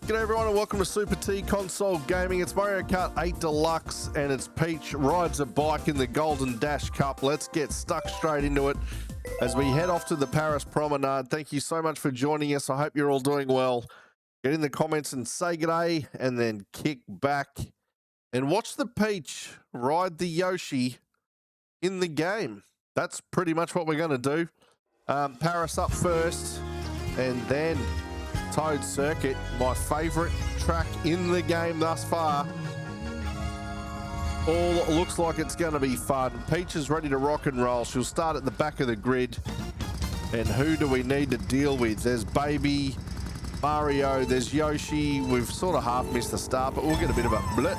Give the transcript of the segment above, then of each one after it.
G'day everyone and welcome to Super T Console Gaming. It's Mario Kart 8 Deluxe and it's Peach rides a bike in the Golden Dash Cup. Let's get stuck straight into it as we head off to the Paris Promenade. Thank you so much for joining us. I hope you're all doing well. Get in the comments and say g'day and then kick back and watch the Peach ride the Yoshi in the game. That's pretty much what we're going to do. Paris up first and then Toad Circuit, my favourite track in the game thus far. All looks like it's going to be fun. Peach is ready to rock and roll. She'll start at the back of the grid. And who do we need to deal with? There's Baby, Mario, there's Yoshi. We've sort of half missed the start, but we'll get a bit of a blip.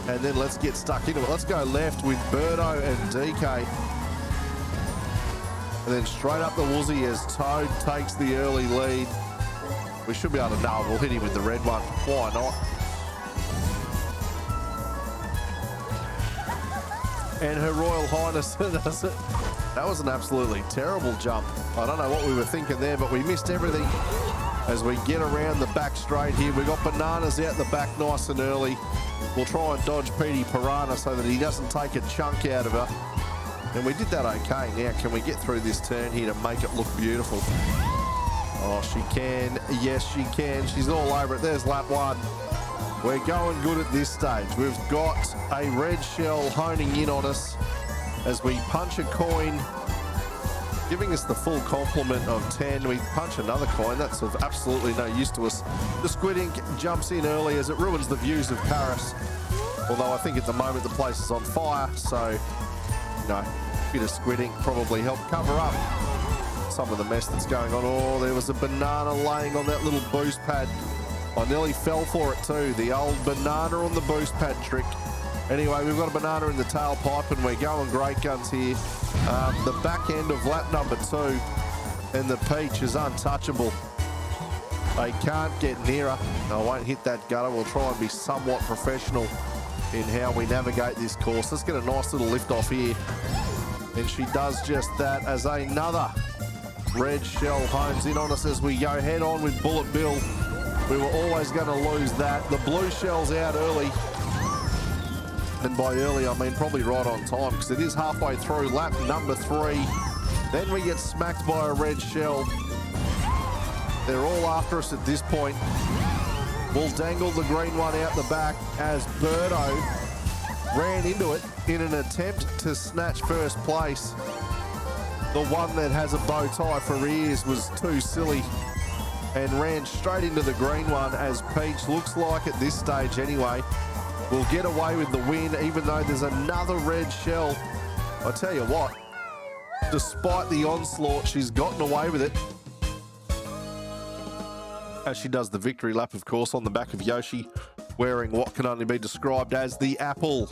And then let's get stuck into it. Let's go left with Birdo and DK. And then straight up the Woozy as Toad takes the early lead. We should be able to know. We'll hit him with the red one. Why not? And Her Royal Highness does it. That was an absolutely terrible jump. I don't know what we were thinking there, but we missed everything as we get around the back straight here. We've got Bananas out the back nice and early. We'll try and dodge Petey Piranha so that he doesn't take a chunk out of her. And we did that okay. Now, can we get through this turn here to make it look beautiful? Oh, she can. Yes, she can. She's all over it. There's lap one. We're going good at this stage. We've got a red shell honing in on us as we punch a coin, giving us the full complement of 10. We punch another coin. That's of absolutely no use to us. The Squid Ink jumps in early as it ruins the views of Paris. Although I think at the moment the place is on fire. So, you know, a bit of Squid Ink probably helped cover up some of the mess that's going on. Oh, there was a banana laying on that little boost pad. I nearly fell for it too. The old banana on the boost pad trick. Anyway, we've got a banana in the tailpipe and we're going great guns here. The back end of lap number 2 and the Peach is untouchable. They can't get nearer. I won't hit that gutter. We'll try and be somewhat professional in how we navigate this course. Let's get a nice little lift off here. And she does just that as another red shell hones in on us as we go head on with Bullet Bill. We were always going to lose that. The blue shell's out early. And by early, I mean probably right on time because it is halfway through lap number 3. Then we get smacked by a red shell. They're all after us at this point. We'll dangle the green one out the back as Birdo ran into it in an attempt to snatch first place. The one that has a bow tie for ears was too silly and ran straight into the green one as Peach looks like at this stage anyway will get away with the win even though there's another red shell. I tell you what, despite the onslaught, she's gotten away with it. As she does the victory lap, of course, on the back of Yoshi, wearing what can only be described as the Apple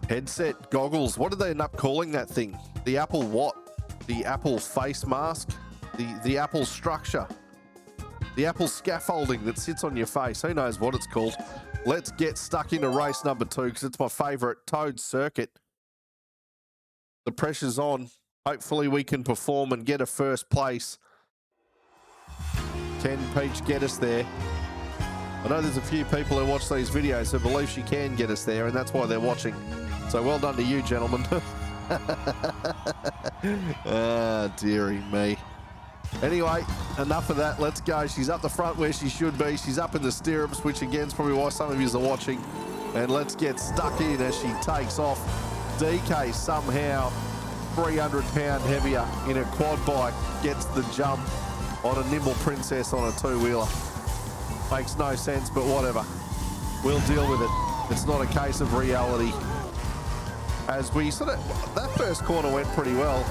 headset goggles. What did they end up calling that thing? The Apple what? The Apple face mask? The Apple structure? The Apple scaffolding that sits on your face? Who knows what it's called? Let's get stuck into race number 2 because it's my favourite, Toad Circuit. The pressure's on. Hopefully we can perform and get a first place. Can Peach get us there? I know there's a few people who watch these videos who believe she can get us there and that's why they're watching. So well done to you, gentlemen. Ah, dearie me. Anyway, enough of that. Let's go. She's up the front where she should be. She's up in the stirrups, which again is probably why some of you are watching. And let's get stuck in as she takes off. DK somehow 300-pound heavier in a quad bike gets the jump on a nimble princess on a two-wheeler. Makes no sense, but whatever. We'll deal with it. It's not a case of reality. As we sort of, that first corner went pretty well.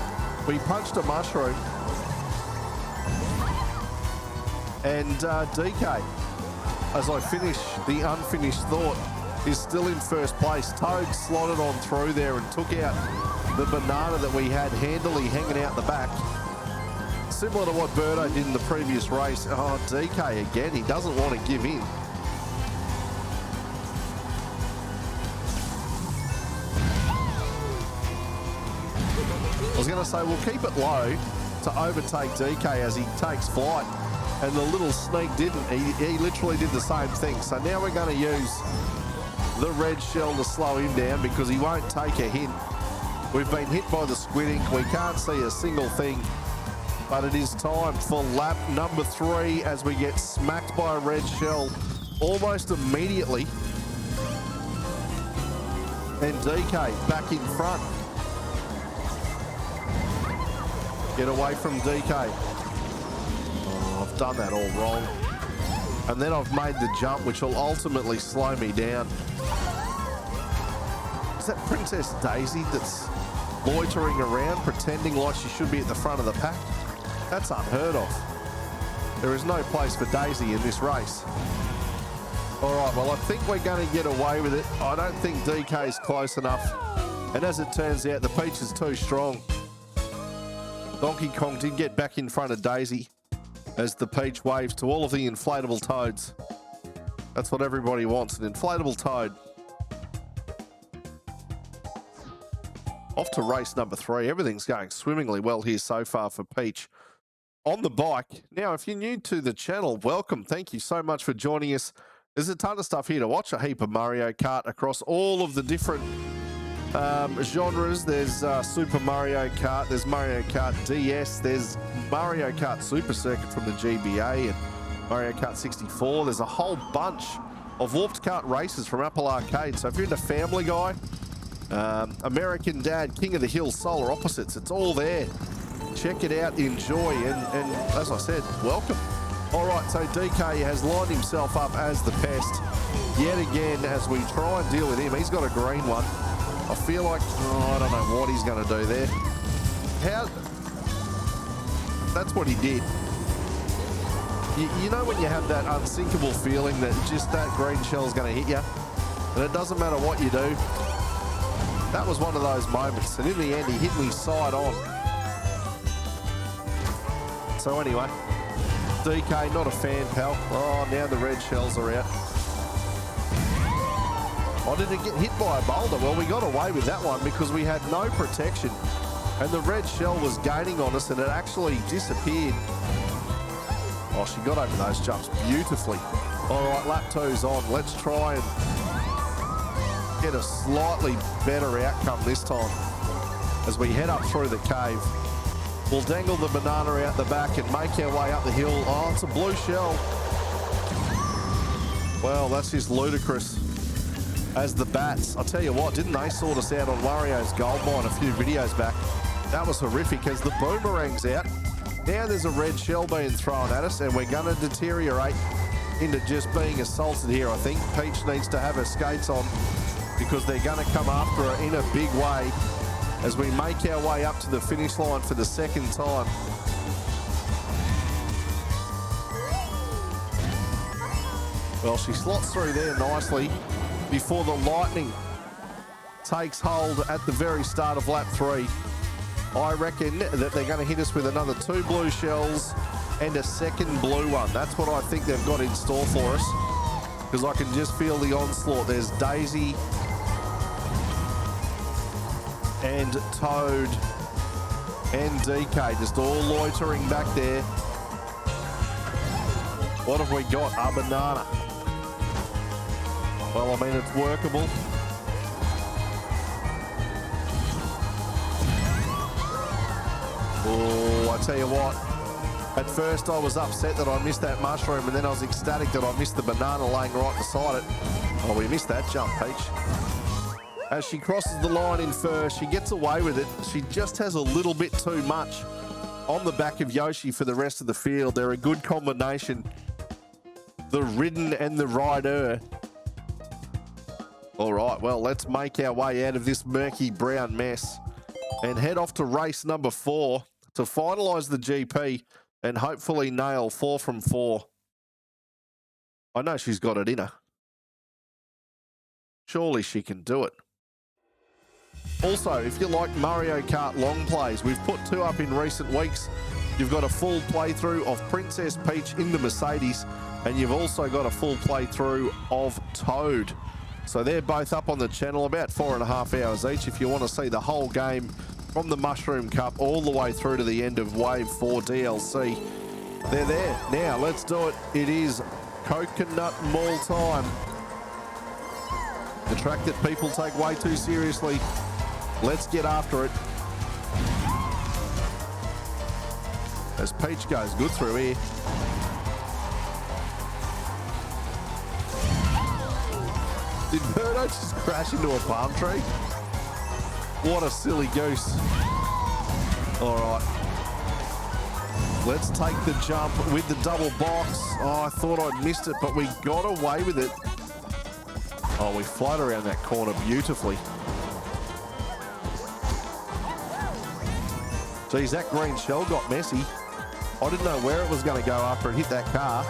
We punched a mushroom. And DK, as I finish the unfinished thought, is still in first place. Toad slotted on through there and took out the banana that we had handily hanging out the back. Similar to what Birdo did in the previous race. Oh, DK again, he doesn't want to give in. I was going to say, we'll keep it low to overtake DK as he takes flight. and the little sneak didn't. He literally did the same thing. So now we're going to use the red shell to slow him down because he won't take a hit. We've been hit by the squid ink. We can't see a single thing. But it is time for lap number 3 as we get smacked by a red shell almost immediately. And DK back in front. Get away from DK. Oh, I've done that all wrong. And then I've made the jump, which will ultimately slow me down. Is that Princess Daisy that's loitering around, pretending like she should be at the front of the pack? That's unheard of. There is no place for Daisy in this race. All right, well, I think we're going to get away with it. I don't think DK is close enough. And as it turns out, the Peach is too strong. Donkey Kong did get back in front of Daisy as the Peach waves to all of the inflatable toads. That's what everybody wants, an inflatable toad. Off to race number 3. Everything's going swimmingly well here so far for Peach on the bike. Now, if you're new to the channel, welcome. Thank you so much for joining us. There's a ton of stuff here to watch, a heap of Mario Kart across all of the different genres. There's Super Mario Kart, there's Mario Kart DS, there's Mario Kart Super Circuit from the GBA and Mario Kart 64. There's a whole bunch of Warped Kart races from Apple Arcade. So if you're into Family Guy, American Dad, King of the Hill, Solar Opposites, it's all there. Check it out, enjoy, and as I said, welcome. All right, so DK has lined himself up as the pest yet again as we try and deal with him. He's got a green one. I feel like, I don't know what he's going to do there. That's what he did. You know when you have that unsinkable feeling that just that green shell is going to hit you? And it doesn't matter what you do. That was one of those moments. And in the end, he hit me side on. So anyway, DK, not a fan, pal. Oh, now the red shells are out. Oh, did it get hit by a boulder? Well, we got away with that one because we had no protection. And the red shell was gaining on us and it actually disappeared. Oh, she got over those jumps beautifully. All right, lap 2's on. Let's try and get a slightly better outcome this time as we head up through the cave. We'll dangle the banana out the back and make our way up the hill. Oh, it's a blue shell. Well, that's just ludicrous. As the bats, I'll tell you what, didn't they sort us out on Wario's Gold Mine a few videos back? That was horrific as the boomerang's out. Now there's a red shell being thrown at us and we're going to deteriorate into just being assaulted here, I think. Peach needs to have her skates on because they're going to come after her in a big way as we make our way up to the finish line for the second time. Well, she slots through there nicely before the lightning takes hold at the very start of lap 3. I reckon that they're going to hit us with another 2 blue shells and a second blue one. That's what I think they've got in store for us because I can just feel the onslaught. There's Daisy and Toad and DK just all loitering back there. What have we got? A banana. Well, I mean, it's workable. Oh, I tell you what. At first, I was upset that I missed that mushroom, and then I was ecstatic that I missed the banana laying right beside it. Oh, we missed that jump, Peach. As she crosses the line in first, she gets away with it. She just has a little bit too much on the back of Yoshi for the rest of the field. They're a good combination. The ridden and the rider. All right, well, let's make our way out of this murky brown mess and head off to race number 4 to finalise the GP and hopefully nail 4 from 4. I know she's got it in her. Surely she can do it. Also, if you like Mario Kart long plays, we've put 2 up in recent weeks. You've got a full playthrough of Princess Peach in the Mercedes, and you've also got a full playthrough of Toad. So they're both up on the channel, about 4.5 hours each if you want to see the whole game from the Mushroom Cup all the way through to the end of Wave 4 DLC. They're there. Now, let's do it. It is Coconut Mall time. The track that people take way too seriously. Let's get after it. As Peach goes good through here. Did Birdo just crash into a palm tree? What a silly goose. All right. Let's take the jump with the double box. Oh, I thought I'd missed it, but we got away with it. Oh, we float around that corner beautifully. Geez, that green shell got messy. I didn't know where it was going to go after it hit that car.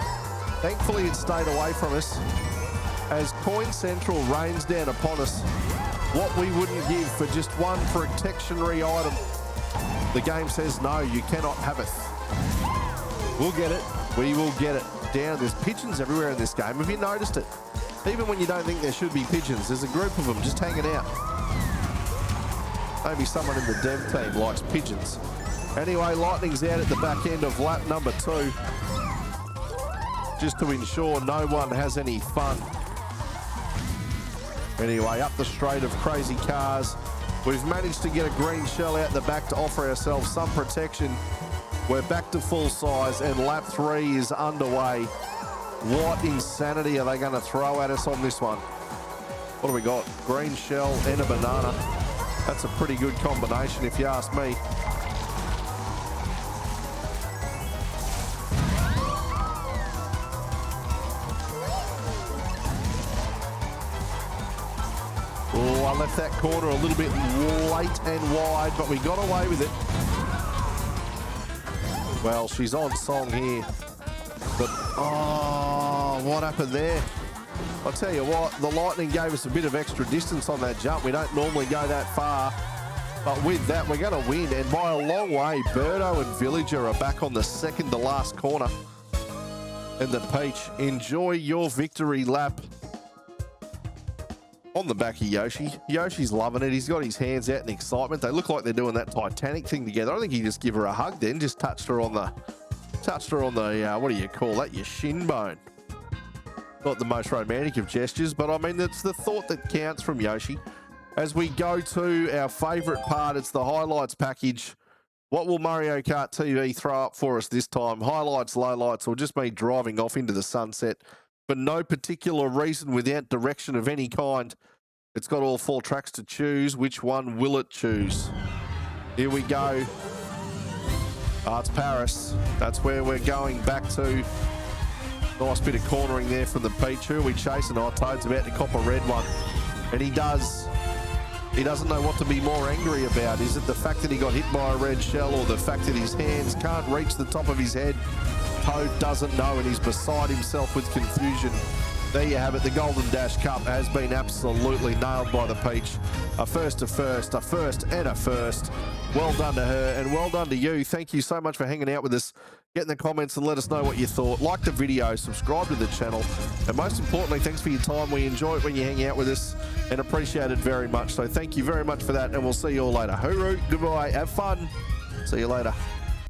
Thankfully, it stayed away from us. As Coin Central rains down upon us, what we wouldn't give for just one protectionary item. The game says, no, you cannot have it. We'll get it. We will get it. Down. There's pigeons everywhere in this game. Have you noticed it? Even when you don't think there should be pigeons, there's a group of them just hanging out. Maybe someone in the dev team likes pigeons. Anyway, Lightning's out at the back end of lap number 2. Just to ensure no one has any fun. Anyway, up the straight of crazy cars. We've managed to get a green shell out the back to offer ourselves some protection. We're back to full size and lap 3 is underway. What insanity are they going to throw at us on this one? What do we got? Green shell and a banana. That's a pretty good combination if you ask me. Oh, I left that corner a little bit late and wide, but we got away with it. Well, she's on song here. But, oh, what happened there? I'll tell you what, the Lightning gave us a bit of extra distance on that jump. We don't normally go that far. But with that, we're going to win. And by a long way, Birdo and Villager are back on the second to last corner. And the Peach, enjoy your victory lap. On the back of Yoshi. Yoshi's loving it. He's got his hands out in excitement. They look like they're doing that Titanic thing together. I think he just gave her a hug then, just touched her on the, what do you call that? Your shin bone. Not the most romantic of gestures, but I mean, it's the thought that counts from Yoshi. As we go to our favourite part, it's the highlights package. What will Mario Kart TV throw up for us this time? Highlights, lowlights, or just me driving off into the sunset for no particular reason without direction of any kind. It's got all 4 tracks to choose. Which one will it choose? Here we go. Oh, it's Paris. That's where we're going back to. Nice bit of cornering there from the Peach. Who are we chasing? Oh, Toad's about to cop a red one. And he does. He doesn't know what to be more angry about. Is it the fact that he got hit by a red shell or the fact that his hands can't reach the top of his head? Toad doesn't know and he's beside himself with confusion. There you have it. The Golden Dash Cup has been absolutely nailed by the Peach. A first, a first and a first. Well done to her and well done to you. Thank you so much for hanging out with us. Get in the comments and let us know what you thought. Like the video, subscribe to the channel, and most importantly, thanks for your time. We enjoy it when you hang out with us and appreciate it very much. So thank you very much for that, and we'll see you all later. Hooroo, goodbye, have fun. See you later.